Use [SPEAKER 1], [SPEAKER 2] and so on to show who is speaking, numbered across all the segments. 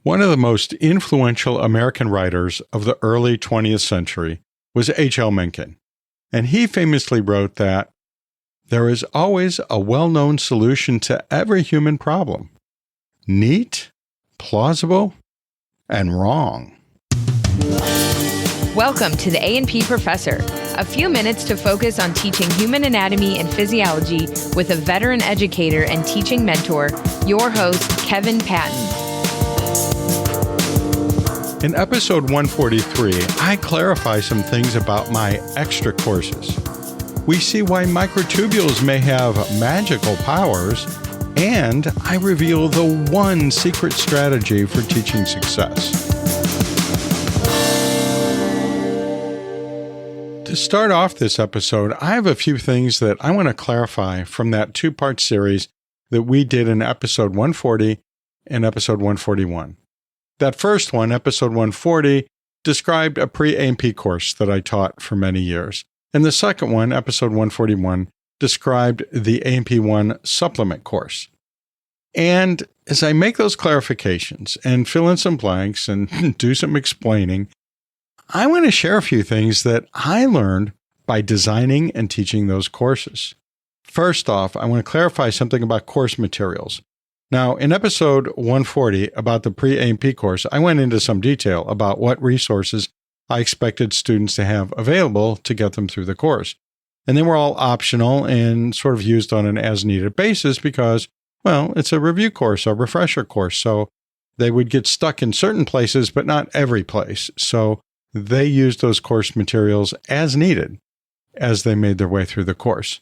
[SPEAKER 1] One of the most influential American writers of the early 20th century was H.L. Mencken, and he famously wrote that there is always a well-known solution to every human problem. Neat, plausible, and wrong.
[SPEAKER 2] Welcome to the A&P Professor, a few minutes to focus on teaching human anatomy and physiology with a veteran educator and teaching mentor, your host, Kevin Patton.
[SPEAKER 1] In episode 143, I clarify some things about my extra courses. We see why microtubules may have magical powers, and I reveal the one secret strategy for teaching success. To start off this episode, I have a few things that I want to clarify from that two-part series that we did in episode 140 and episode 141. That first one, episode 140, described a pre-A&P course that I taught for many years. And the second one, episode 141, described the A&P 1 supplement course. And as I make those clarifications and fill in some blanks and do some explaining, I want to share a few things that I learned by designing and teaching those courses. First off, I want to clarify something about course materials. Now, in episode 140 about the pre-A&P course, I went into some detail about what resources I expected students to have available to get them through the course. And they were all optional and sort of used on an as-needed basis because, well, it's a review course, a refresher course. So they would get stuck in certain places, but not every place. So they used those course materials as needed as they made their way through the course.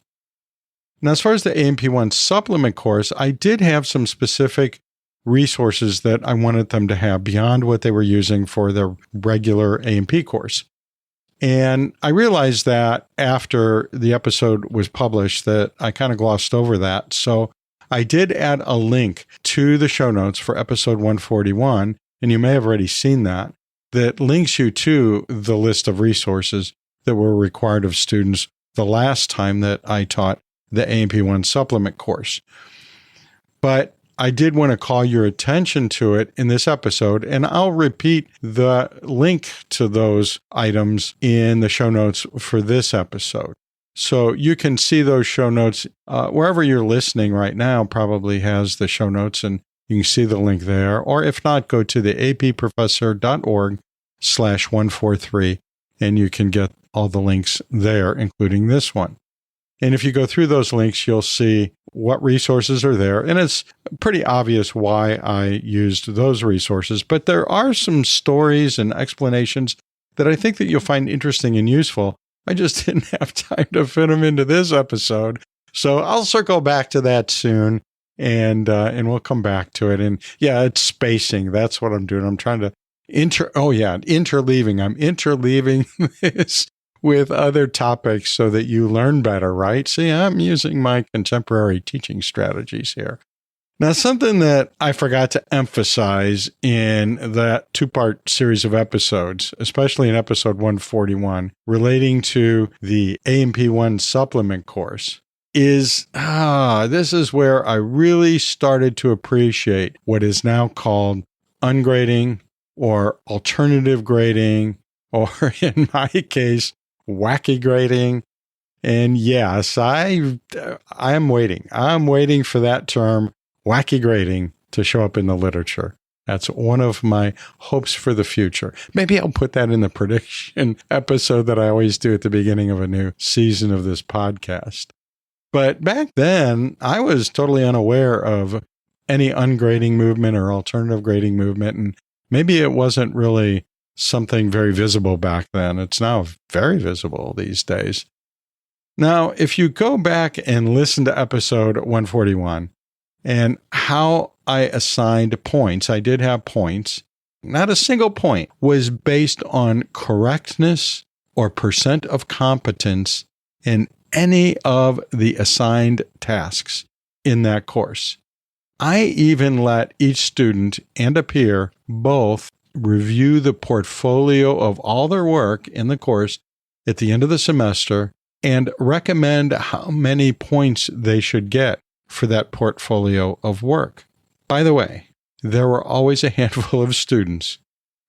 [SPEAKER 1] Now, as far as the A&P 1 supplement course, I did have some specific resources that I wanted them to have beyond what they were using for their regular A&P course. And I realized that after the episode was published that I kind of glossed over that. So I did add a link to the show notes for episode 141, and you may have already seen that links you to the list of resources that were required of students the last time that I taught the A&P 1 supplement course. But I did want to call your attention to it in this episode, and I'll repeat the link to those items in the show notes for this episode. So you can see those show notes wherever you're listening right now probably has the show notes, and you can see the link there. Or if not, go to the approfessor.org/143, and you can get all the links there, including this one. And if you go through those links, you'll see what resources are there. And it's pretty obvious why I used those resources. But there are some stories and explanations that I think that you'll find interesting and useful. I just didn't have time to fit them into this episode. So I'll circle back to that soon, and we'll come back to it. And yeah, it's spacing. That's what I'm doing. I'm trying to interleaving. I'm interleaving this with other topics so that you learn better, right? See, I'm using my contemporary teaching strategies here. Now, something that I forgot to emphasize in that two-part series of episodes, especially in episode 141, relating to the A&P 1 supplement course, is this is where I really started to appreciate what is now called ungrading or alternative grading, or in my case, Wacky grading. And yes, I am waiting. I'm waiting for that term, Wacky grading, to show up in the literature. That's one of my hopes for the future. Maybe I'll put that in the prediction episode that I always do at the beginning of a new season of this podcast. But back then, I was totally unaware of any ungrading movement or alternative grading movement. And maybe it wasn't really something very visible back then. It's now very visible these days. Now, if you go back and listen to episode 141 and how I assigned points, I did have points. Not a single point was based on correctness or percent of competence in any of the assigned tasks in that course. I even let each student and a peer both review the portfolio of all their work in the course at the end of the semester and recommend how many points they should get for that portfolio of work. By the way, there were always a handful of students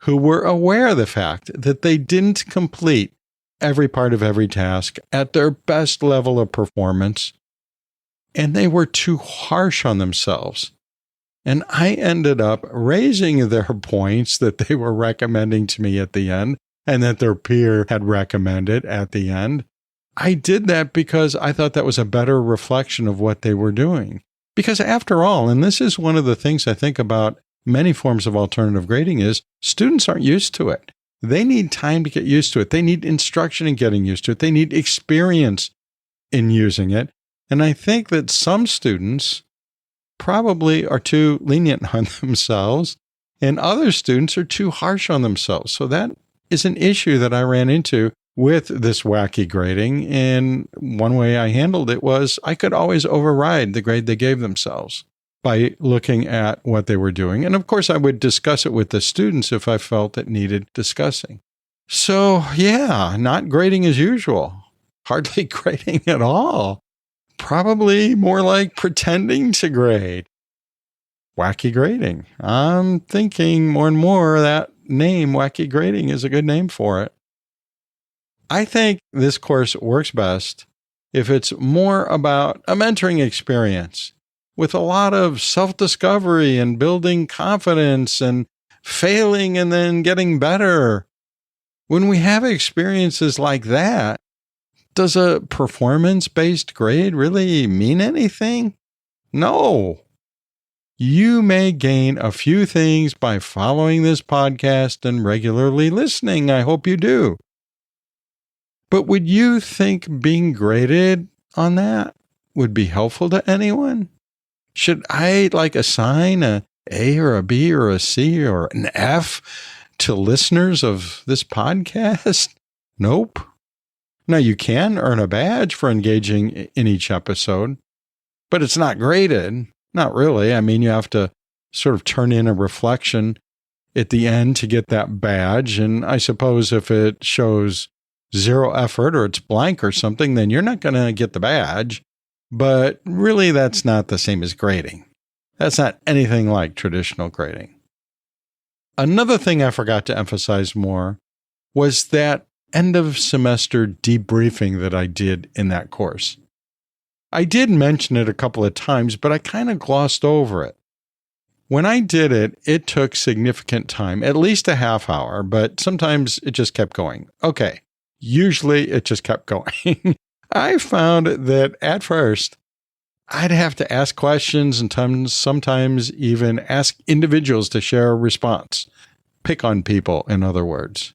[SPEAKER 1] who were aware of the fact that they didn't complete every part of every task at their best level of performance, and they were too harsh on themselves. And I ended up raising their points that they were recommending to me at the end and that their peer had recommended at the end. I did that because I thought that was a better reflection of what they were doing. Because after all, and this is one of the things I think about many forms of alternative grading, is students aren't used to it. They need time to get used to it. They need instruction in getting used to it. They need experience in using it. And I think that some students probably are too lenient on themselves, and other students are too harsh on themselves. So that is an issue that I ran into with this Wacky grading. And one way I handled it was I could always override the grade they gave themselves by looking at what they were doing. And of course, I would discuss it with the students if I felt it needed discussing. So yeah, not grading as usual, hardly grading at all. Probably more like pretending to grade. Wacky grading. I'm thinking more and more that name, Wacky grading, is a good name for it. I think this course works best if it's more about a mentoring experience with a lot of self-discovery and building confidence and failing and then getting better. When we have experiences like that, does a performance-based grade really mean anything? No. You may gain a few things by following this podcast and regularly listening. I hope you do. But would you think being graded on that would be helpful to anyone? Should I assign a A or a B or a C or an F to listeners of this podcast? Nope. Now, you can earn a badge for engaging in each episode, but it's not graded. Not really. I mean, you have to sort of turn in a reflection at the end to get that badge. And I suppose if it shows zero effort or it's blank or something, then you're not going to get the badge. But really, that's not the same as grading. That's not anything like traditional grading. Another thing I forgot to emphasize more was that end of semester debriefing that I did in that course. I did mention it a couple of times, but I kind of glossed over it. When I did it, it took significant time, at least a half hour, but sometimes it just kept going. Okay, usually it just kept going. I found that at first, I'd have to ask questions and sometimes even ask individuals to share a response. Pick on people, in other words.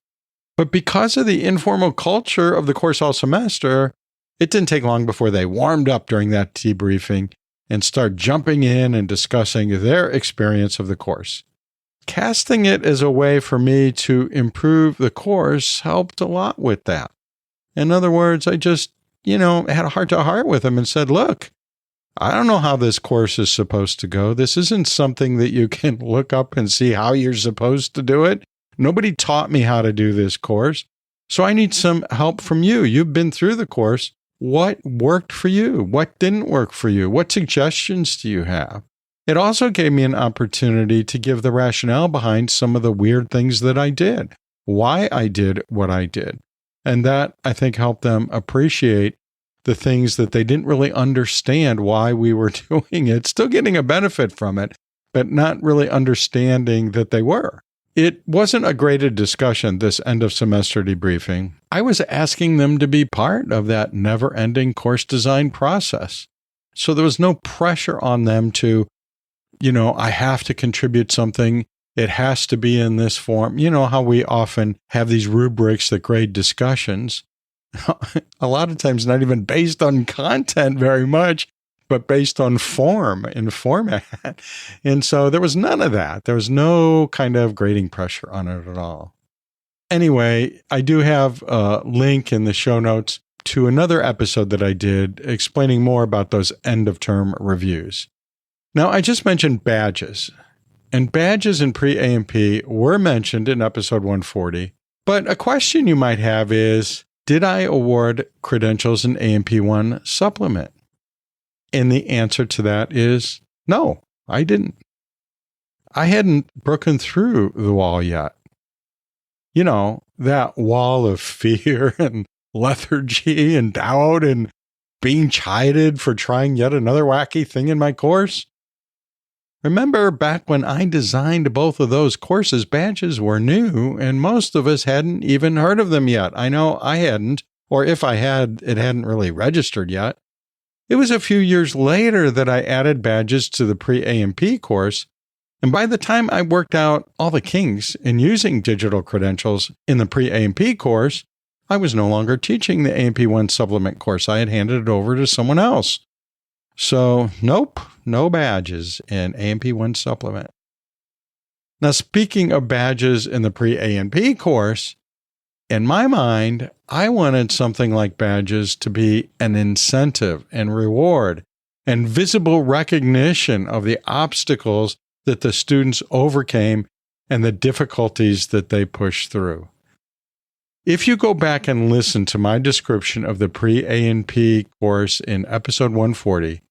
[SPEAKER 1] But because of the informal culture of the course all semester, it didn't take long before they warmed up during that debriefing and start jumping in and discussing their experience of the course. Casting it as a way for me to improve the course helped a lot with that. In other words, I just, had a heart-to-heart with them and said, look, I don't know how this course is supposed to go. This isn't something that you can look up and see how you're supposed to do it. Nobody taught me how to do this course, so I need some help from you. You've been through the course. What worked for you? What didn't work for you? What suggestions do you have? It also gave me an opportunity to give the rationale behind some of the weird things that I did, why I did what I did. And that, I think, helped them appreciate the things that they didn't really understand why we were doing it, still getting a benefit from it, but not really understanding that they were. It wasn't a graded discussion, this end of semester debriefing. I was asking them to be part of that never-ending course design process. So there was no pressure on them to, I have to contribute something. It has to be in this form. You know how we often have these rubrics that grade discussions. A lot of times not even based on content very much, but based on form and format. And so there was none of that. There was no kind of grading pressure on it at all. Anyway, I do have a link in the show notes to another episode that I did explaining more about those end-of-term reviews. Now, I just mentioned badges. And badges in pre-A&P were mentioned in episode 140. But a question you might have is, did I award credentials in A&P 1 supplement? And the answer to that is no, I didn't. I hadn't broken through the wall yet. You know, that wall of fear and lethargy and doubt and being chided for trying yet another wacky thing in my course. Remember back when I designed both of those courses, badges were new and most of us hadn't even heard of them yet. I know I hadn't, or if I had, it hadn't really registered yet. It was a few years later that I added badges to the pre-A&P course, and by the time I worked out all the kinks in using digital credentials in the pre-A&P course, I was no longer teaching the A&P 1 supplement course. I had handed it over to someone else. So, nope, no badges in A&P 1 supplement. Now, speaking of badges in the pre-A&P course, in my mind, I wanted something like badges to be an incentive and reward and visible recognition of the obstacles that the students overcame and the difficulties that they pushed through. If you go back and listen to my description of the pre-A&P course in episode 140,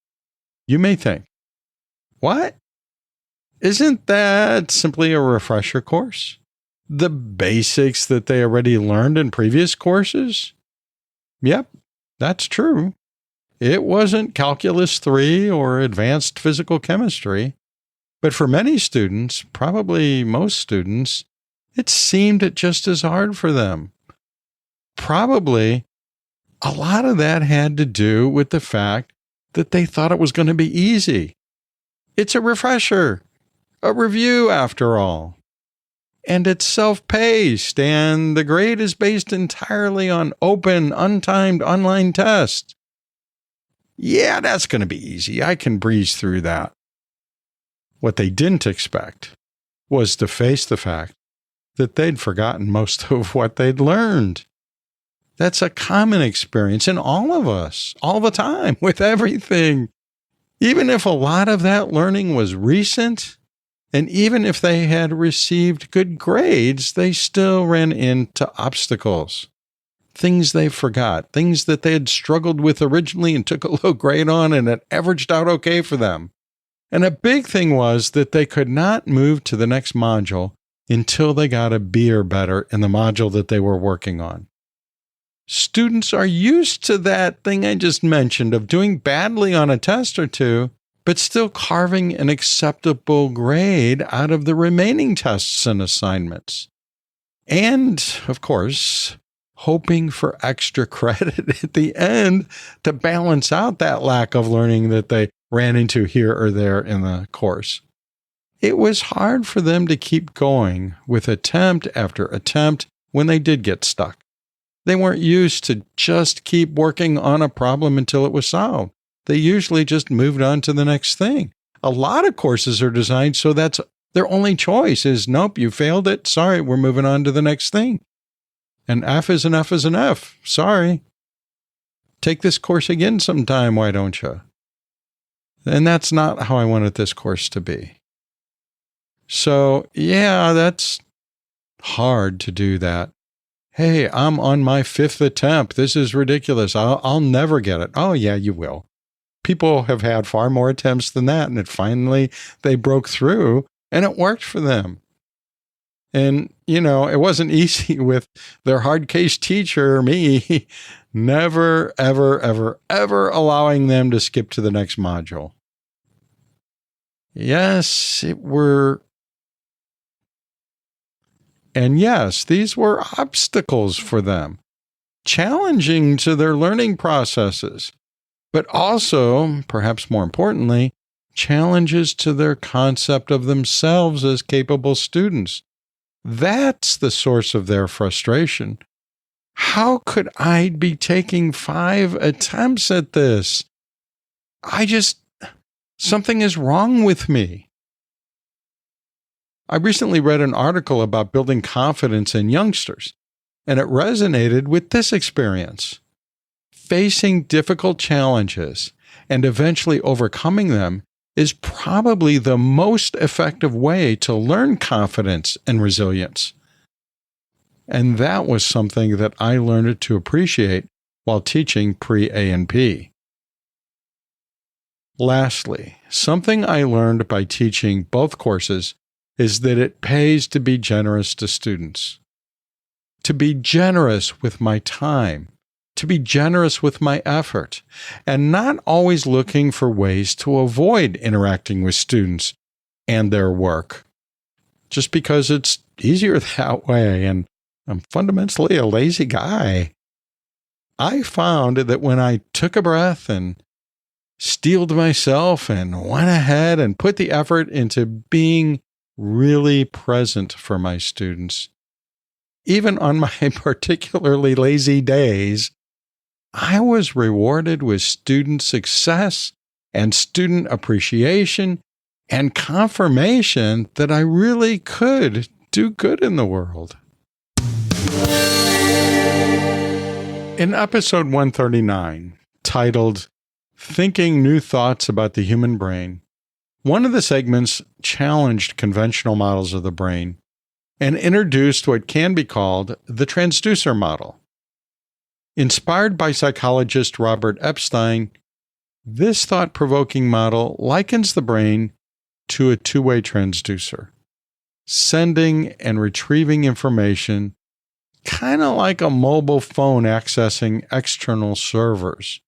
[SPEAKER 1] you may think, what? Isn't that simply a refresher course? The basics that they already learned in previous courses? Yep, that's true. It wasn't Calculus 3 or Advanced Physical Chemistry, but for many students, probably most students, it seemed just as hard for them. Probably a lot of that had to do with the fact that they thought it was going to be easy. It's a refresher, a review after all. And it's self-paced, and the grade is based entirely on open, untimed online tests. Yeah, that's going to be easy. I can breeze through that. What they didn't expect was to face the fact that they'd forgotten most of what they'd learned. That's a common experience in all of us, all the time, with everything. Even if a lot of that learning was recent, and even if they had received good grades, they still ran into obstacles. Things they forgot, things that they had struggled with originally and took a low grade on, and it averaged out okay for them. And a big thing was that they could not move to the next module until they got a B or better in the module that they were working on. Students are used to that thing I just mentioned of doing badly on a test or two, but still carving an acceptable grade out of the remaining tests and assignments. And, of course, hoping for extra credit at the end to balance out that lack of learning that they ran into here or there in the course. It was hard for them to keep going with attempt after attempt when they did get stuck. They weren't used to just keep working on a problem until it was solved. They usually just moved on to the next thing. A lot of courses are designed so that's their only choice is, nope, you failed it. Sorry, we're moving on to the next thing. An F is an F is an F. Sorry. Take this course again sometime, why don't you? And that's not how I wanted this course to be. So, yeah, that's hard to do that. Hey, I'm on my 5th attempt. This is ridiculous. I'll never get it. Oh, yeah, you will. People have had far more attempts than that, and finally they broke through, and it worked for them. And, you know, it wasn't easy with their hard case teacher, me, never, ever, ever, ever allowing them to skip to the next module. Yes, these were obstacles for them, challenging to their learning processes, but also, perhaps more importantly, challenges to their concept of themselves as capable students. That's the source of their frustration. How could I be taking 5 attempts at this? Something is wrong with me. I recently read an article about building confidence in youngsters, and it resonated with this experience. Facing difficult challenges and eventually overcoming them is probably the most effective way to learn confidence and resilience. And that was something that I learned to appreciate while teaching pre-A&P. Lastly, something I learned by teaching both courses is that it pays to be generous to students, to be generous with my time, to be generous with my effort, and not always looking for ways to avoid interacting with students and their work, just because it's easier that way, and I'm fundamentally a lazy guy. I found that when I took a breath and steeled myself and went ahead and put the effort into being really present for my students, even on my particularly lazy days, I was rewarded with student success and student appreciation and confirmation that I really could do good in the world. In episode 139, titled Thinking New Thoughts About the Human Brain, one of the segments challenged conventional models of the brain and introduced what can be called the transducer model. Inspired by psychologist Robert Epstein, this thought-provoking model likens the brain to a two-way transducer, sending and retrieving information kind of like a mobile phone accessing external servers.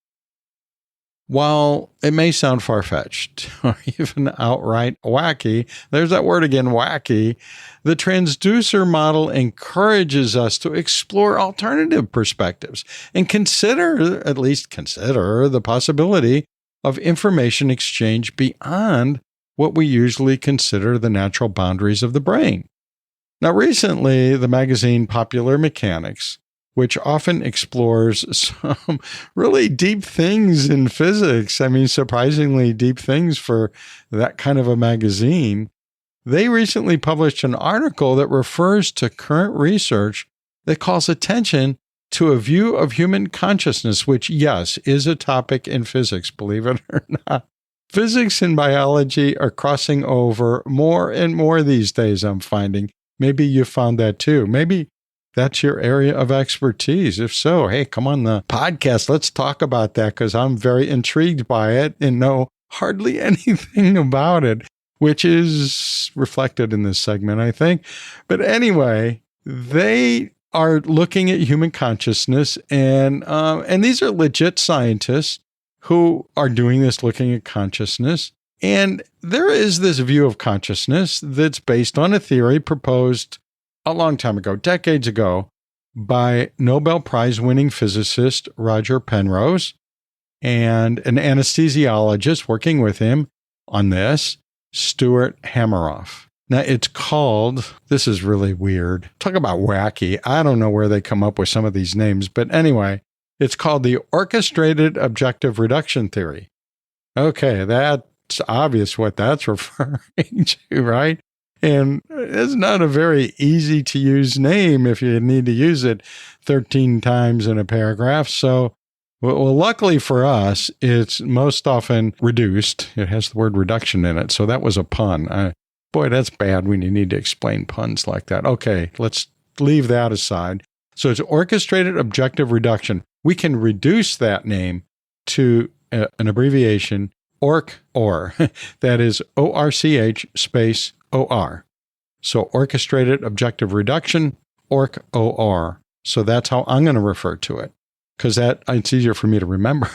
[SPEAKER 1] While it may sound far-fetched or even outright wacky, there's that word again, wacky, the transducer model encourages us to explore alternative perspectives and at least consider the possibility of information exchange beyond what we usually consider the natural boundaries of the brain. Now, recently, the magazine Popular Mechanics, which often explores some really deep things in physics, surprisingly deep things for that kind of a magazine, they recently published an article that refers to current research that calls attention to a view of human consciousness, which, yes, is a topic in physics, believe it or not. Physics and biology are crossing over more and more these days, I'm finding. Maybe you found that too. Maybe that's your area of expertise. If so, hey, come on the podcast. Let's talk about that because I'm very intrigued by it and know hardly anything about it, which is reflected in this segment, I think. But anyway, they are looking at human consciousness, and these are legit scientists who are doing this, looking at consciousness. And there is this view of consciousness that's based on a theory proposed a long time ago, decades ago, by Nobel Prize-winning physicist Roger Penrose and an anesthesiologist working with him on this, Stuart Hameroff. Now, it's called, this is really weird, talk about wacky. I don't know where they come up with some of these names, but anyway, it's called the Orchestrated Objective Reduction Theory. Okay, that's obvious what that's referring to, right? And it's not a very easy to use name if you need to use it 13 times in a paragraph. So, well, luckily for us, it's most often reduced. It has the word reduction in it. So that was a pun. Boy, that's bad when you need to explain puns like that. Okay, let's leave that aside. So it's orchestrated objective reduction. We can reduce that name to an abbreviation, ORC-OR. That is ORCH space OR. So orchestrated objective reduction, ORC-OR. So that's how I'm going to refer to it, because it's easier for me to remember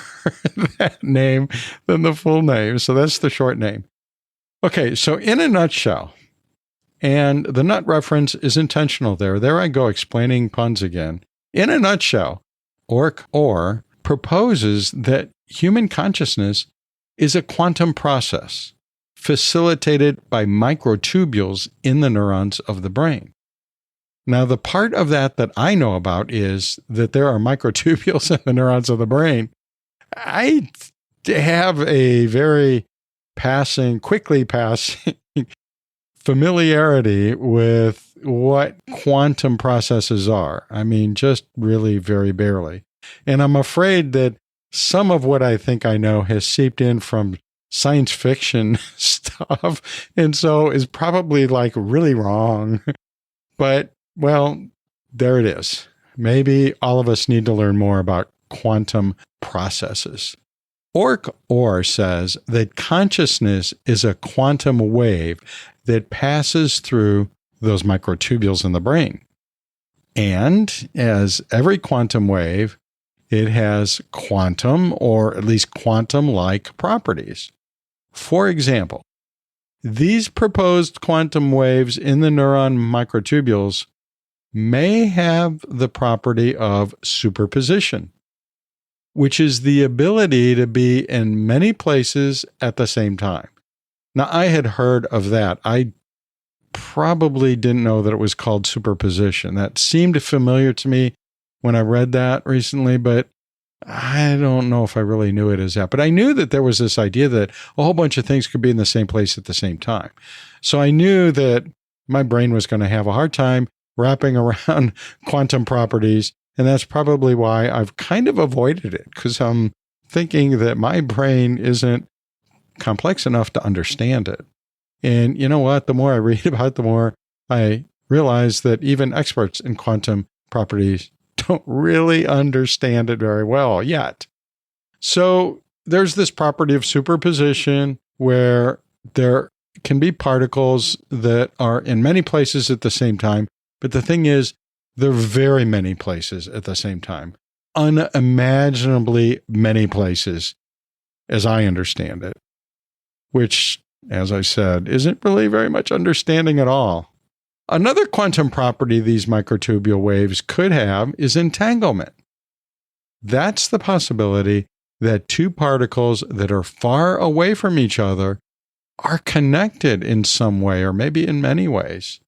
[SPEAKER 1] that name than the full name. So that's the short name. Okay, so in a nutshell, and the nut reference is intentional there. There I go, explaining puns again. In a nutshell, ORC-OR proposes that human consciousness is a quantum process facilitated by microtubules in the neurons of the brain. Now, the part of that I know about is that there are microtubules in the neurons of the brain. I have a very quickly passing familiarity with what quantum processes are. Just really very barely. And I'm afraid that some of what I think I know has seeped in from science fiction stuff, and so is probably really wrong. But, well, there it is. Maybe all of us need to learn more about quantum processes. ORC-OR says that consciousness is a quantum wave that passes through those microtubules in the brain. And as every quantum wave, it has quantum or at least quantum-like properties. For example, these proposed quantum waves in the neuron microtubules may have the property of superposition, which is the ability to be in many places at the same time. Now, I had heard of that. I probably didn't know that it was called superposition. That seemed familiar to me when I read that recently, but I don't know if I really knew it as that. But I knew that there was this idea that a whole bunch of things could be in the same place at the same time. So I knew that my brain was going to have a hard time wrapping around quantum properties. And that's probably why I've kind of avoided it, because I'm thinking that my brain isn't complex enough to understand it. And you know what? The more I read about it, the more I realize that even experts in quantum properties don't really understand it very well yet. So there's this property of superposition where there can be particles that are in many places at the same time. But the thing is, there are very many places at the same time, unimaginably many places, as I understand it, which, as I said, isn't really very much understanding at all. Another quantum property these microtubule waves could have is entanglement. That's the possibility that two particles that are far away from each other are connected in some way, or maybe in many ways.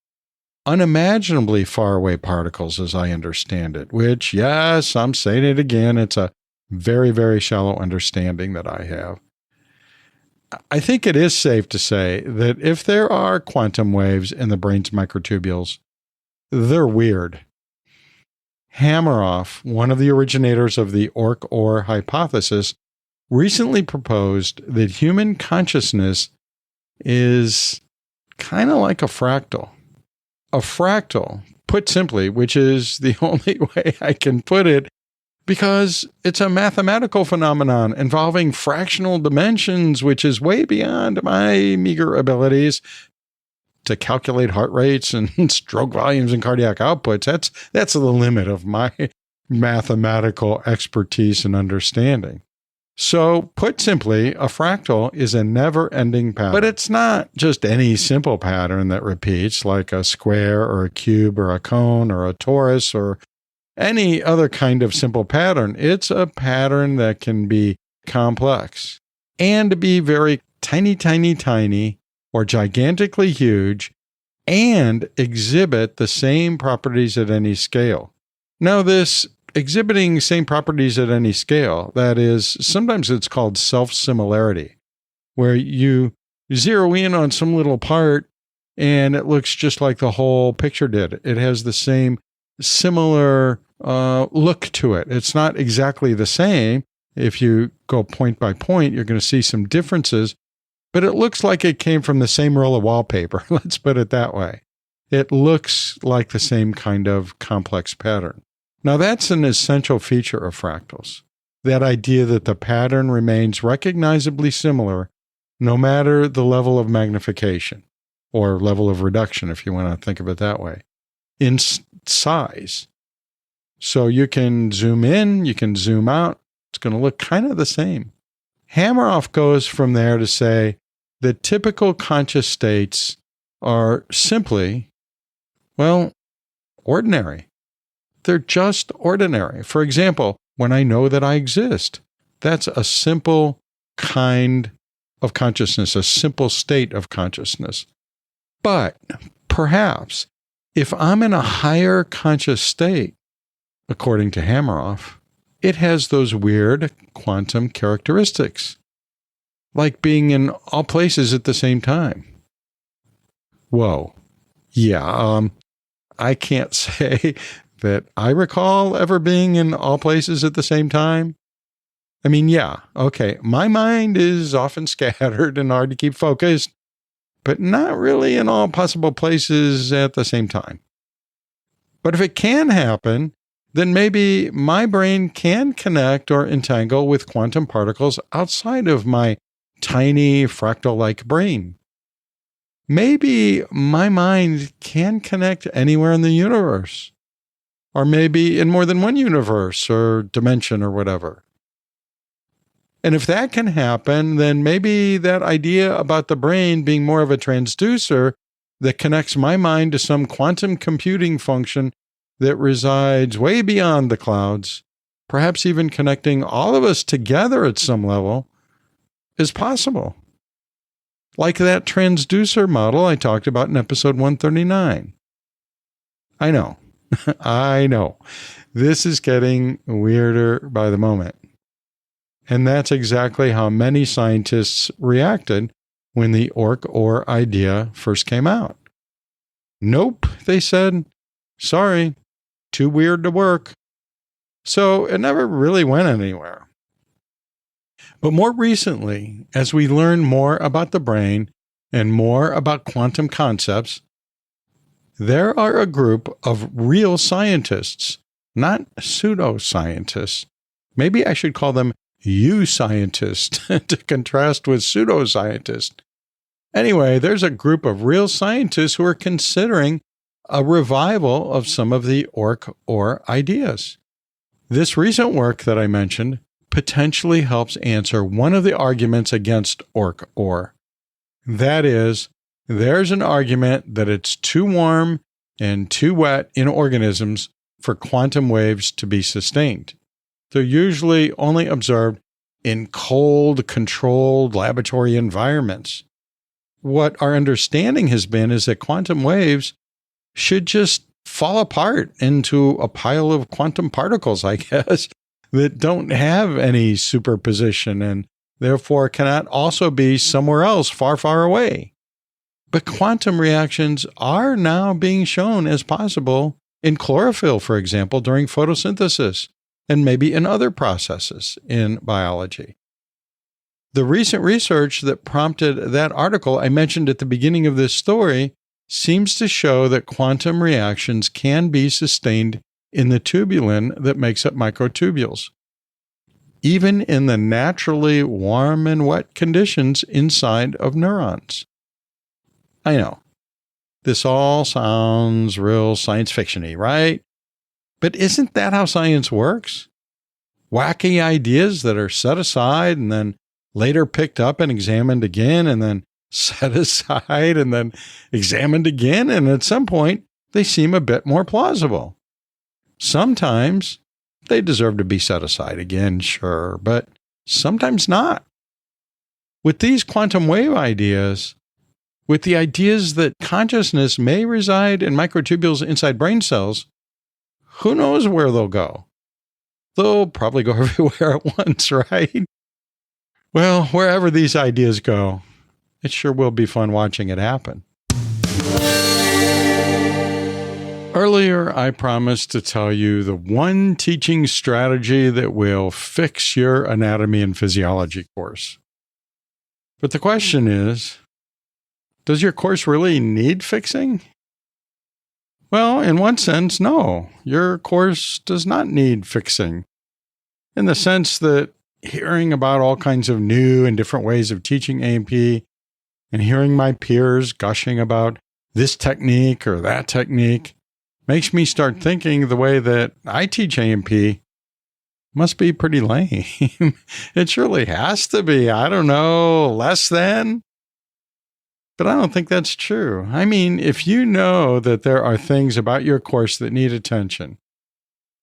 [SPEAKER 1] Unimaginably far away particles, as I understand it, which, yes, I'm saying it again, it's a very, very shallow understanding that I have. I think it is safe to say that if there are quantum waves in the brain's microtubules, they're weird. Hameroff, one of the originators of the ORC-OR hypothesis, recently proposed that human consciousness is kind of like a fractal. A fractal, put simply, which is the only way I can put it, because it's a mathematical phenomenon involving fractional dimensions, which is way beyond my meager abilities to calculate heart rates and stroke volumes and cardiac outputs. That's the limit of my mathematical expertise and understanding. So, put simply, a fractal is a never-ending pattern. But it's not just any simple pattern that repeats, like a square or a cube or a cone or a torus or any other kind of simple pattern. It's a pattern that can be complex and be very tiny, tiny, tiny, or gigantically huge, and exhibit the same properties at any scale. Now, this exhibiting same properties at any scale, that is, sometimes it's called self-similarity, where you zero in on some little part and it looks just like the whole picture did. It has the same similar look to it. It's not exactly the same. If you go point by point, you're going to see some differences, but it looks like it came from the same roll of wallpaper. Let's put it that way. It looks like the same kind of complex pattern. Now, that's an essential feature of fractals, that idea that the pattern remains recognizably similar no matter the level of magnification, or level of reduction, if you want to think of it that way, in size. So you can zoom in, you can zoom out, it's going to look kind of the same. Hameroff goes from there to say that typical conscious states are simply, well, ordinary. They're just ordinary. For example, when I know that I exist, that's a simple kind of consciousness, a simple state of consciousness. But perhaps if I'm in a higher conscious state, according to Hameroff, it has those weird quantum characteristics, like being in all places at the same time. Whoa. Yeah, I can't say that I recall ever being in all places at the same time. I mean, yeah, okay, my mind is often scattered and hard to keep focused, but not really in all possible places at the same time. But if it can happen, then maybe my brain can connect or entangle with quantum particles outside of my tiny fractal-like brain. maybe my mind can connect anywhere in the universe, or maybe in more than one universe or dimension or whatever. And if that can happen, then maybe that idea about the brain being more of a transducer that connects my mind to some quantum computing function that resides way beyond the clouds, perhaps even connecting all of us together at some level, is possible. Like that transducer model I talked about in episode 139. I know. I know. This is getting weirder by the moment. And that's exactly how many scientists reacted when the ORC-OR idea first came out. Nope, they said. Sorry, too weird to work. So it never really went anywhere. But more recently, as we learn more about the brain and more about quantum concepts, there are a group of real scientists, not pseudoscientists. Maybe I should call them scientists to contrast with pseudoscientists. Anyway, there's a group of real scientists who are considering a revival of some of the ORC-OR ideas. This recent work that I mentioned potentially helps answer one of the arguments against ORC-OR. That is, there's an argument that it's too warm and too wet in organisms for quantum waves to be sustained. They're usually only observed in cold, controlled laboratory environments. What our understanding has been is that quantum waves should just fall apart into a pile of quantum particles, I guess, that don't have any superposition and therefore cannot also be somewhere else far, far away. But quantum reactions are now being shown as possible in chlorophyll, for example, during photosynthesis, and maybe in other processes in biology. The recent research that prompted that article I mentioned at the beginning of this story seems to show that quantum reactions can be sustained in the tubulin that makes up microtubules, even in the naturally warm and wet conditions inside of neurons. I know, this all sounds real science fiction-y, right? But isn't that how science works? Wacky ideas that are set aside and then later picked up and examined again and then set aside and then examined again, and at some point they seem a bit more plausible. Sometimes they deserve to be set aside again, sure, but sometimes not. With these quantum wave ideas, with the ideas that consciousness may reside in microtubules inside brain cells, who knows where they'll go? They'll probably go everywhere at once, right? Well, wherever these ideas go, it sure will be fun watching it happen. Earlier, I promised to tell you the one teaching strategy that will fix your anatomy and physiology course. But the question is, does your course really need fixing? Well, in one sense, no. Your course does not need fixing, in the sense that hearing about all kinds of new and different ways of teaching A&P and hearing my peers gushing about this technique or that technique makes me start thinking the way that I teach A&P must be pretty lame. It surely has to be, I don't know, less than? But I don't think that's true. I mean, if you know that there are things about your course that need attention,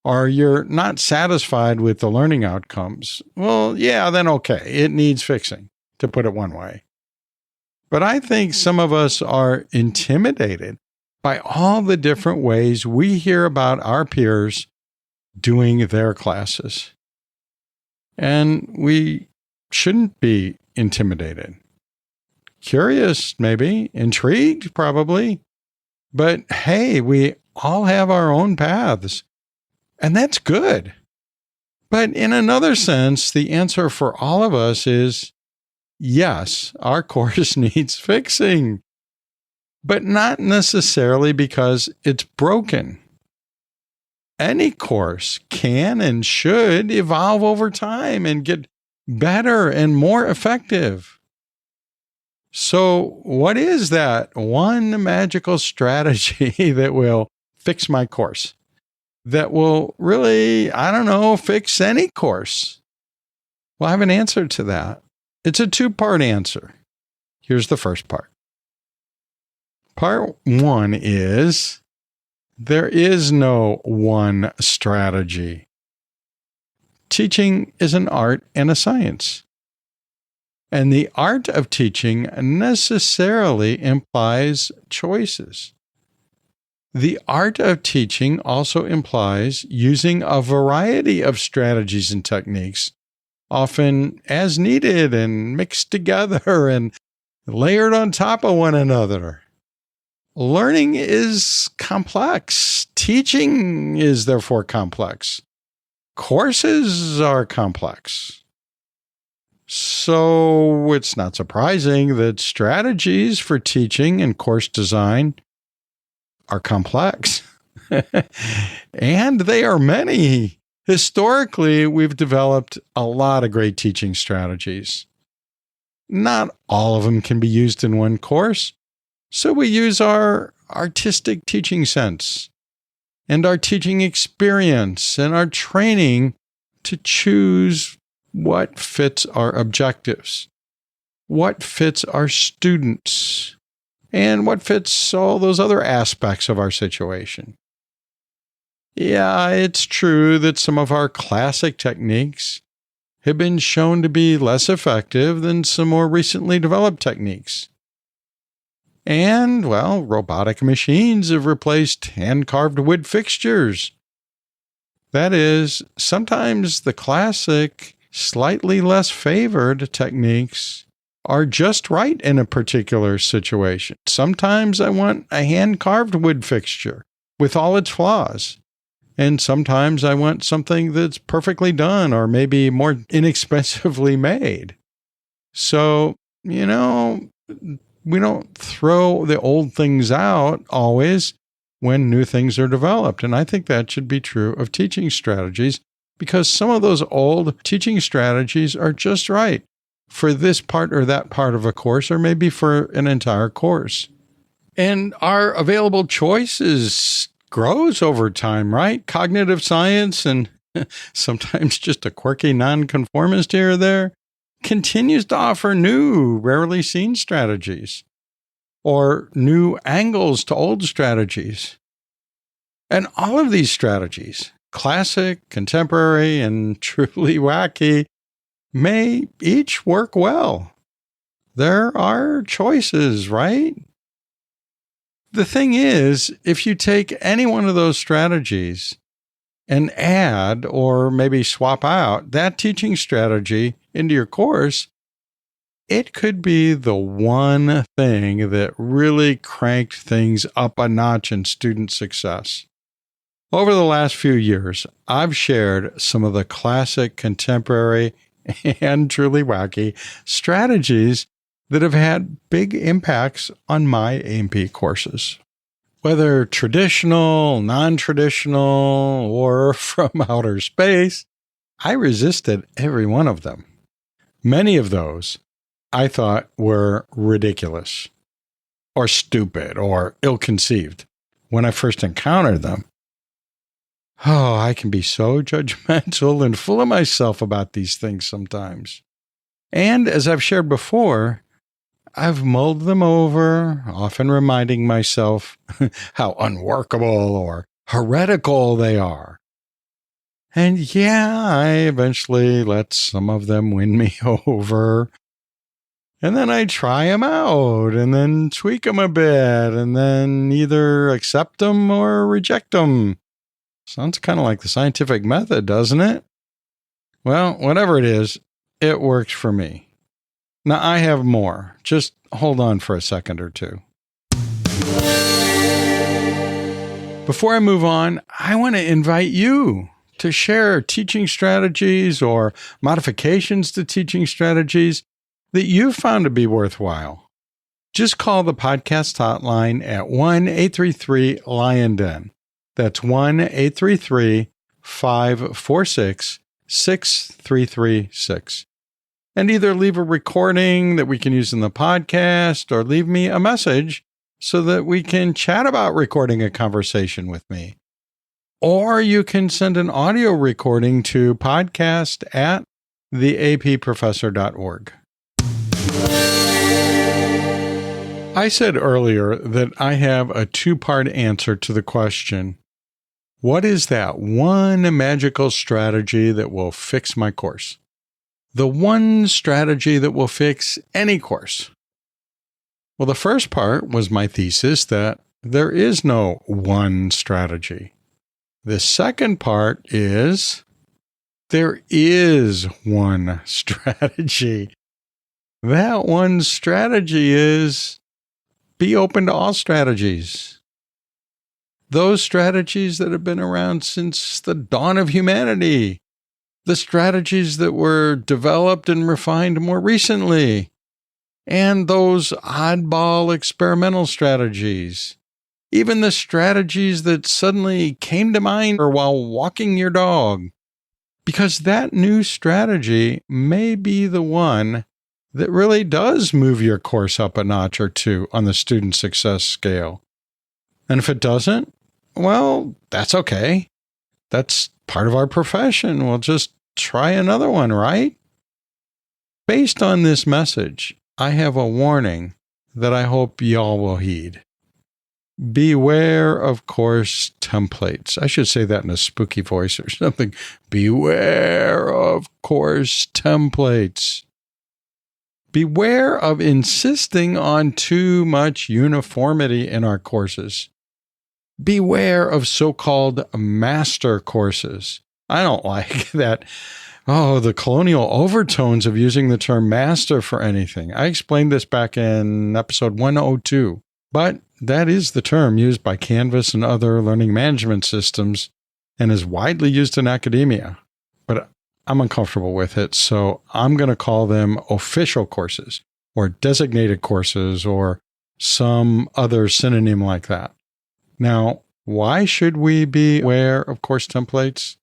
[SPEAKER 1] or you're not satisfied with the learning outcomes, well, yeah, then okay, it needs fixing, to put it one way. But I think some of us are intimidated by all the different ways we hear about our peers doing their classes. And we shouldn't be intimidated. Curious, maybe. Intrigued, probably. But hey, we all have our own paths. And that's good. But in another sense, the answer for all of us is yes, our course needs fixing. But not necessarily because it's broken. Any course can and should evolve over time and get better and more effective. So what is that one magical strategy that will fix my course? That will really, fix any course? Well, I have an answer to that. It's a two-part answer. Here's the first part. Part one is there is no one strategy. Teaching is an art and a science. And the art of teaching necessarily implies choices. The art of teaching also implies using a variety of strategies and techniques, often as needed and mixed together and layered on top of one another. Learning is complex. Teaching is therefore complex. Courses are complex. So it's not surprising that strategies for teaching and course design are complex. And they are many. Historically, we've developed a lot of great teaching strategies. Not all of them can be used in one course, so we use our artistic teaching sense and our teaching experience and our training to choose what fits our objectives, what fits our students, and what fits all those other aspects of our situation. Yeah, it's true that some of our classic techniques have been shown to be less effective than some more recently developed techniques. And, robotic machines have replaced hand-carved wood fixtures. That is, sometimes the classic, slightly less favored techniques are just right in a particular situation. Sometimes I want a hand-carved wood fixture with all its flaws. And sometimes I want something that's perfectly done or maybe more inexpensively made. So, we don't throw the old things out always when new things are developed. And I think that should be true of teaching strategies because some of those old teaching strategies are just right for this part or that part of a course or maybe for an entire course. And our available choices grows over time, right? Cognitive science and sometimes just a quirky nonconformist here or there continues to offer new, rarely seen strategies or new angles to old strategies. And all of these strategies, classic, contemporary, and truly wacky, may each work well. There are choices, right? The thing is, if you take any one of those strategies and add or maybe swap out that teaching strategy into your course, it could be the one thing that really cranked things up a notch in student success. Over the last few years, I've shared some of the classic, contemporary, and truly wacky strategies that have had big impacts on my A&P courses. Whether traditional, non-traditional, or from outer space, I resisted every one of them. Many of those I thought were ridiculous, or stupid, or ill-conceived when I first encountered them. Oh, I can be so judgmental and full of myself about these things sometimes. And as I've shared before, I've mulled them over, often reminding myself how unworkable or heretical they are. And yeah, I eventually let some of them win me over. And then I try them out and then tweak them a bit and then either accept them or reject them. Sounds kind of like the scientific method, doesn't it? Well, whatever it is, it works for me. Now, I have more. Just hold on for a second or two. Before I move on, I want to invite you to share teaching strategies or modifications to teaching strategies that you've found to be worthwhile. Just call the podcast hotline at 1-833-LION-DEN. That's 1-833-546-6336. and either leave a recording that we can use in the podcast or leave me a message so that we can chat about recording a conversation with me. Or you can send an audio recording to podcast@theapprofessor.org. I said earlier that I have a two-part answer to the question, what is that one magical strategy that will fix my course? The one strategy that will fix any course. Well, the first part was my thesis that there is no one strategy. The second part is there is one strategy. That one strategy is be open to all strategies. Those strategies that have been around since the dawn of humanity. The strategies that were developed and refined more recently. And those oddball experimental strategies. Even the strategies that suddenly came to mind while walking your dog. Because that new strategy may be the one that really does move your course up a notch or two on the student success scale. And if it doesn't, well, that's okay. That's part of our profession. We'll just try another one, right? Based on this message, I have a warning that I hope y'all will heed. Beware of course templates. I should say that in a spooky voice or something. Beware of course templates. Beware of insisting on too much uniformity in our courses. Beware of so-called master courses. I don't like that. The colonial overtones of using the term master for anything. I explained this back in episode 102. But that is the term used by Canvas and other learning management systems and is widely used in academia. But I'm uncomfortable with it, so I'm going to call them official courses or designated courses or some other synonym like that. Now, why should we be aware of course templates?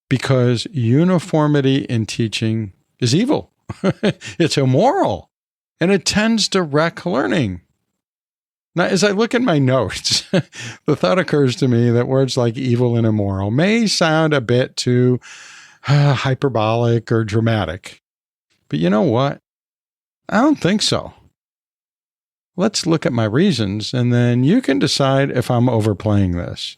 [SPEAKER 1] Because uniformity in teaching is evil. It's immoral, and it tends to wreck learning. Now, as I look at my notes, the thought occurs to me that words like evil and immoral may sound a bit too hyperbolic or dramatic. But you know what? I don't think so. Let's look at my reasons, and then you can decide if I'm overplaying this.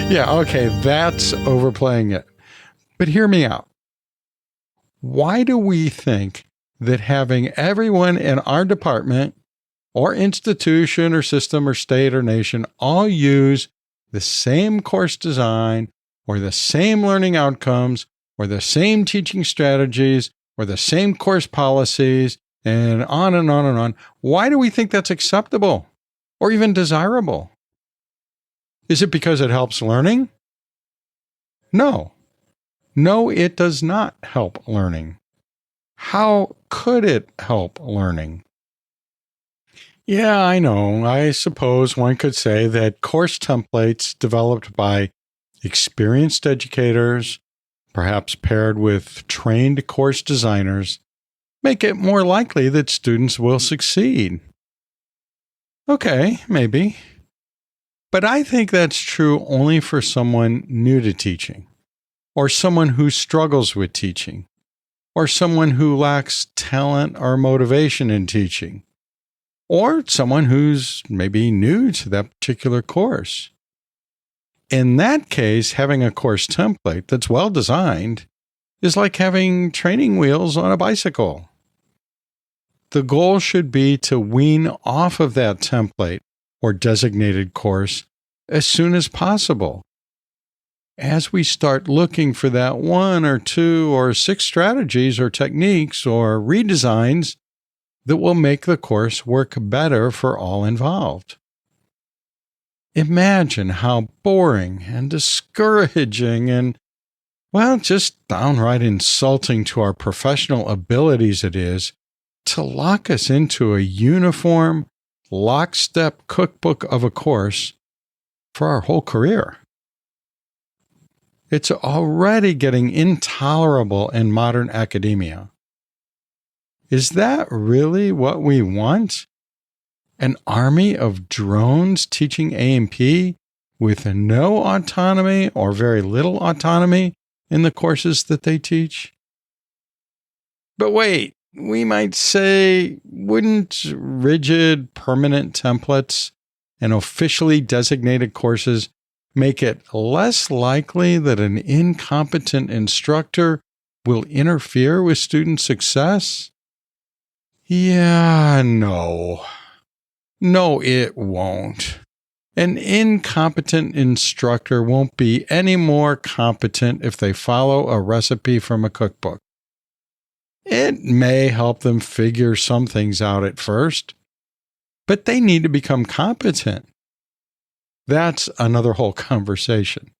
[SPEAKER 1] Yeah, okay, that's overplaying it. But hear me out. Why do we think that having everyone in our department or institution or system or state or nation all use the same course design or the same learning outcomes or the same teaching strategies or the same course policies and on and on and on, why do we think that's acceptable or even desirable? Is it because it helps learning? No. No, it does not help learning. How could it help learning? Yeah, I know. I suppose one could say that course templates developed by experienced educators, perhaps paired with trained course designers, make it more likely that students will succeed. Okay, maybe. But I think that's true only for someone new to teaching, or someone who struggles with teaching, or someone who lacks talent or motivation in teaching, or someone who's maybe new to that particular course. In that case, having a course template that's well designed is like having training wheels on a bicycle. The goal should be to wean off of that template or designated course as soon as possible. As we start looking for that 1 or 2 or 6 strategies or techniques or redesigns that will make the course work better for all involved. Imagine how boring and discouraging and, well, just downright insulting to our professional abilities it is to lock us into a uniform, lockstep cookbook of a course for our whole career. It's already getting intolerable in modern academia. Is that really what we want? An army of drones teaching A&P with no autonomy or very little autonomy in the courses that they teach? But wait, we might say, wouldn't rigid, permanent templates and officially designated courses make it less likely that an incompetent instructor will interfere with student success? Yeah, no. No, it won't. An incompetent instructor won't be any more competent if they follow a recipe from a cookbook. It may help them figure some things out at first, but they need to become competent. That's another whole conversation.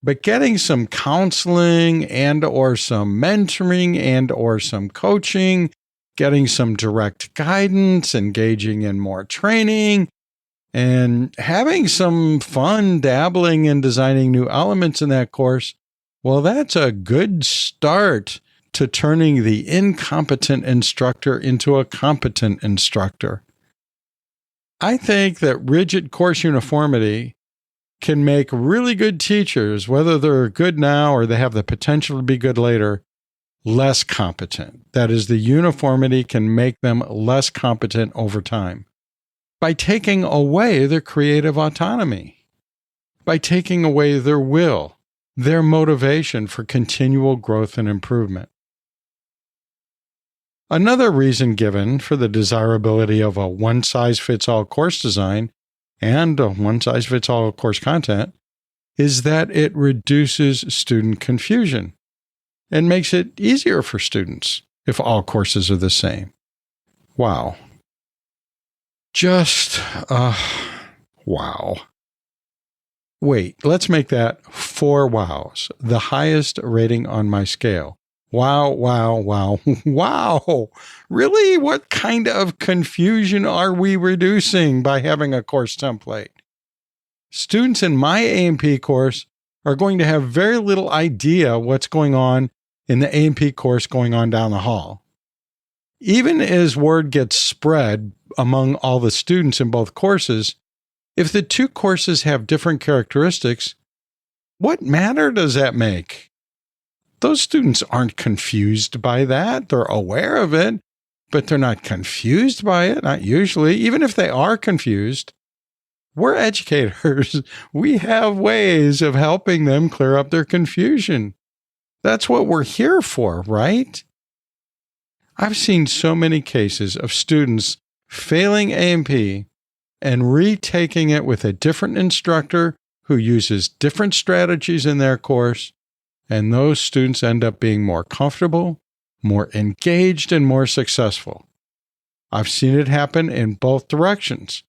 [SPEAKER 1] But getting some counseling and or some mentoring and or some coaching, getting some direct guidance, engaging in more training, and having some fun dabbling in designing new elements in that course, well, that's a good start to turning the incompetent instructor into a competent instructor. I think that rigid course uniformity can make really good teachers, whether they're good now or they have the potential to be good later, less competent. That is, the uniformity can make them less competent over time by taking away their creative autonomy, by taking away their will, their motivation for continual growth and improvement. Another reason given for the desirability of a one-size-fits-all course design and a one-size-fits-all course content is that it reduces student confusion and makes it easier for students if all courses are the same. Wow. Just, wow. Wait, let's make that 4 wows, the highest rating on my scale. Wow, wow, wow, wow. Really? What kind of confusion are we reducing by having a course template? Students in my A&P course are going to have very little idea what's going on in the A&P course going on down the hall. Even as word gets spread among all the students in both courses, if the two courses have different characteristics, what matter does that make? Those students aren't confused by that. They're aware of it, but they're not confused by it, not usually. Even if they are confused, we're educators. We have ways of helping them clear up their confusion. That's what we're here for, right? I've seen so many cases of students failing A&P and retaking it with a different instructor who uses different strategies in their course, and those students end up being more comfortable, more engaged, and more successful. I've seen it happen in both directions.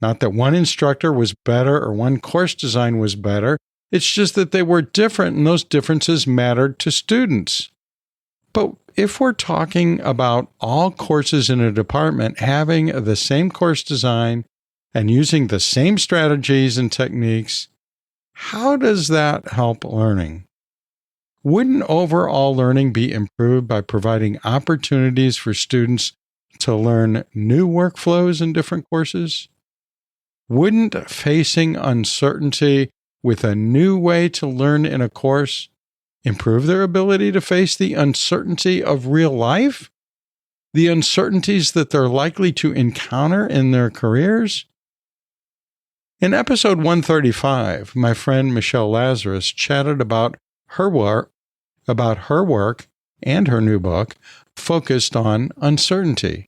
[SPEAKER 1] Not that one instructor was better or one course design was better. It's just that they were different, and those differences mattered to students. But if we're talking about all courses in a department having the same course design and using the same strategies and techniques, how does that help learning? Wouldn't overall learning be improved by providing opportunities for students to learn new workflows in different courses? Wouldn't facing uncertainty with a new way to learn in a course improve their ability to face the uncertainty of real life? The uncertainties that they're likely to encounter in their careers? In episode 135, my friend Michelle Lazarus chatted about her work and her new book focused on uncertainty.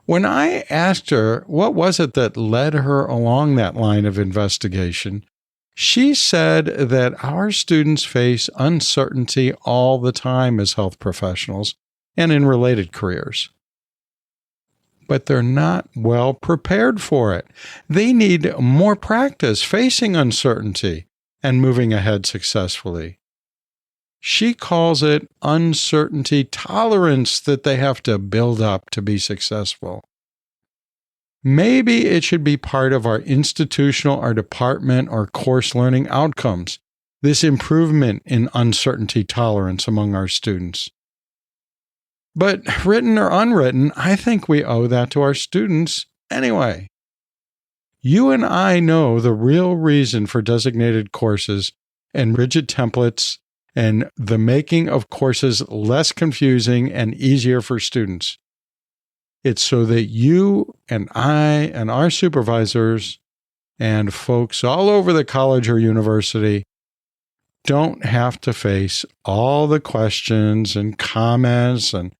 [SPEAKER 1] When I asked her what was it that led her along that line of investigation, she said that our students face uncertainty all the time as health professionals and in related careers. But they're not well prepared for it. They need more practice facing uncertainty and moving ahead successfully. She calls it uncertainty tolerance that they have to build up to be successful. Maybe it should be part of our institutional, our department, or course learning outcomes this improvement in uncertainty tolerance among our students. But written or unwritten, I think we owe that to our students anyway. You and I know the real reason for designated courses and rigid templates and the making of courses less confusing and easier for students. It's so that you and I and our supervisors and folks all over the college or university don't have to face all the questions and comments and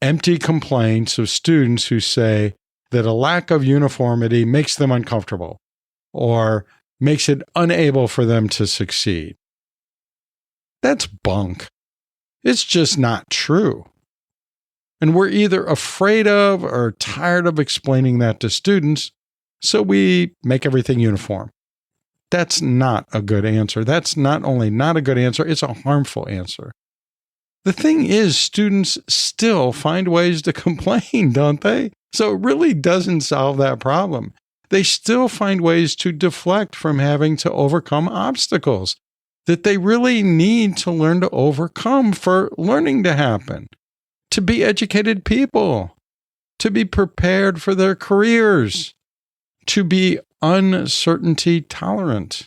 [SPEAKER 1] empty complaints of students who say that a lack of uniformity makes them uncomfortable or makes it unable for them to succeed. That's bunk. It's just not true. And we're either afraid of or tired of explaining that to students, so we make everything uniform. That's not a good answer. That's not only not a good answer, it's a harmful answer. The thing is, students still find ways to complain, don't they? So it really doesn't solve that problem. They still find ways to deflect from having to overcome obstacles that they really need to learn to overcome for learning to happen, to be educated people, to be prepared for their careers, to be uncertainty tolerant.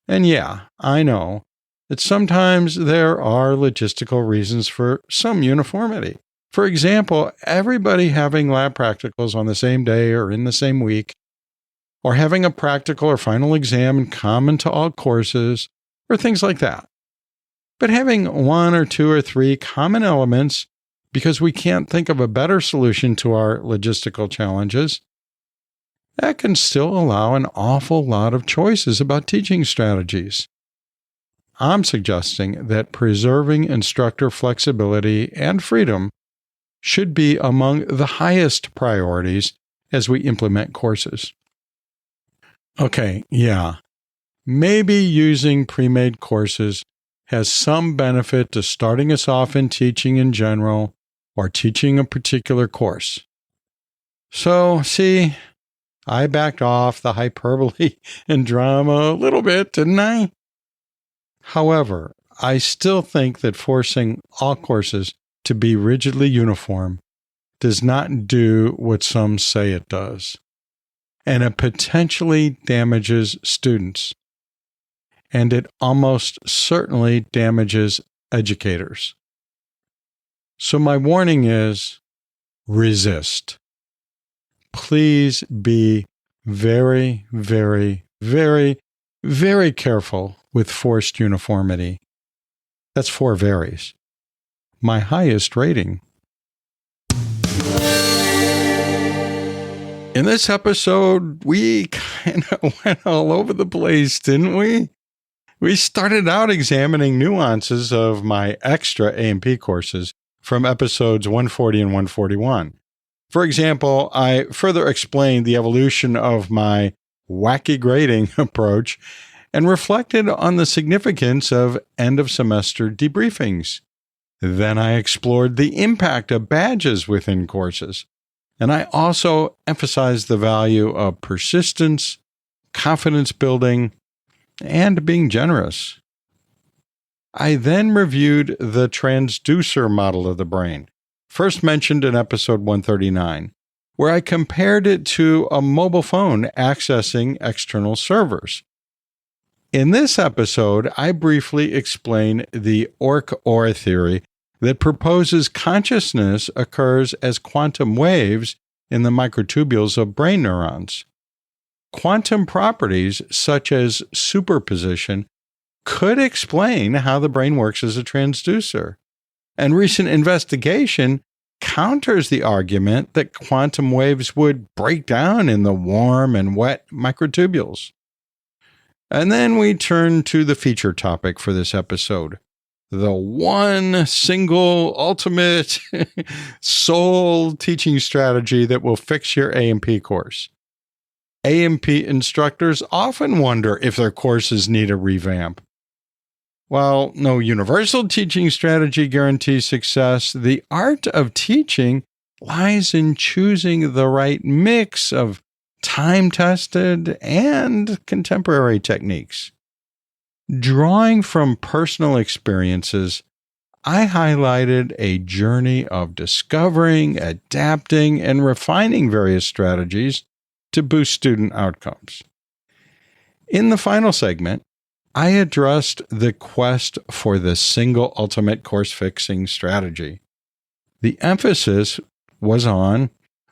[SPEAKER 1] And yeah, I know that sometimes there are logistical reasons for some uniformity. For example, everybody having lab practicals on the same day or in the same week, or having a practical or final exam in common to all courses, or things like that. But having one or two or three common elements because we can't think of a better solution to our logistical challenges, that can still allow an awful lot of choices about teaching strategies. I'm suggesting that preserving instructor flexibility and freedom should be among the highest priorities as we implement courses. Okay, yeah, maybe using pre-made courses has some benefit to starting us off in teaching in general or teaching a particular course. So, see, I backed off the hyperbole and drama a little bit, didn't I? However, I still think that forcing all courses to be rigidly uniform does not do what some say it does, and it potentially damages students, and it almost certainly damages educators. So my warning is resist. Please be very, very, very, very careful with forced uniformity. That's 4 varies. My highest rating. In this episode, we kind of went all over the place, didn't we? We started out examining nuances of my extra A&P courses from episodes 140 and 141. For example, I further explained the evolution of my wacky grading approach and reflected on the significance of end-of-semester debriefings. Then I explored the impact of badges within courses, and I also emphasized the value of persistence, confidence building, and being generous. I then reviewed the transducer model of the brain, first mentioned in episode 139, where I compared it to a mobile phone accessing external servers. In this episode, I briefly explain the ORC-OR theory that proposes consciousness occurs as quantum waves in the microtubules of brain neurons. Quantum properties, such as superposition, could explain how the brain works as a transducer. And recent investigation counters the argument that quantum waves would break down in the warm and wet microtubules. And then we turn to the feature topic for this episode, the one single ultimate sole teaching strategy that will fix your A&P course. A&P instructors often wonder if their courses need a revamp. While no universal teaching strategy guarantees success, the art of teaching lies in choosing the right mix of time-tested and contemporary techniques. Drawing from personal experiences, I highlighted a journey of discovering, adapting, and refining various strategies to boost student outcomes. In the final segment, I addressed the quest for the single ultimate course fixing strategy. The emphasis was on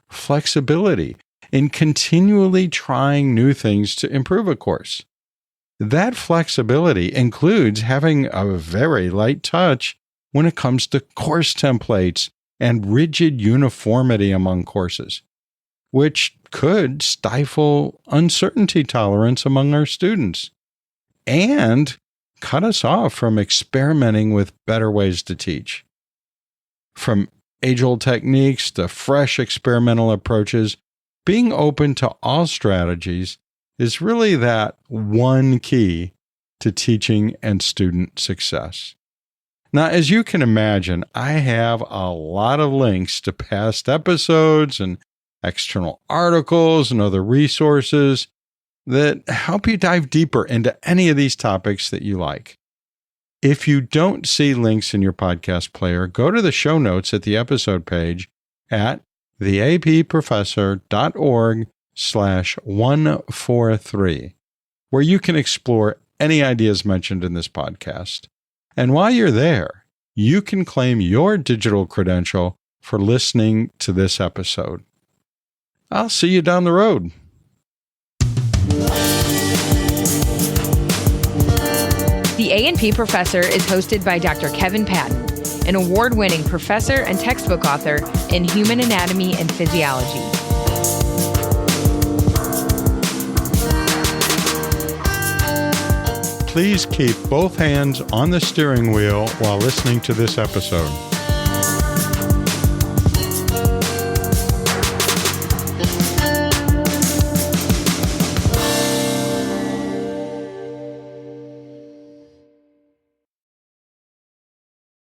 [SPEAKER 1] flexibility in continually trying new things to improve a course. That flexibility includes having a very light touch when it comes to course templates and rigid uniformity among courses, which could stifle uncertainty tolerance among our students and cut us off from experimenting with better ways to teach. From age-old techniques to fresh experimental approaches, being open to all strategies is really that one key to teaching and student success. Now, as you can imagine, I have a lot of links to past episodes and external articles and other resources that help you dive deeper into any of these topics that you like. If you don't see links in your podcast player, go to the show notes at the episode page at theapprofessor.org/143, where you can explore any ideas mentioned in this podcast. And while you're there, you can claim your digital credential for listening to this episode. I'll see you down the road.
[SPEAKER 2] The A&P Professor is hosted by Dr. Kevin Patton, an award-winning professor and textbook author in human anatomy and physiology.
[SPEAKER 1] Please keep both hands on the steering wheel while listening to this episode.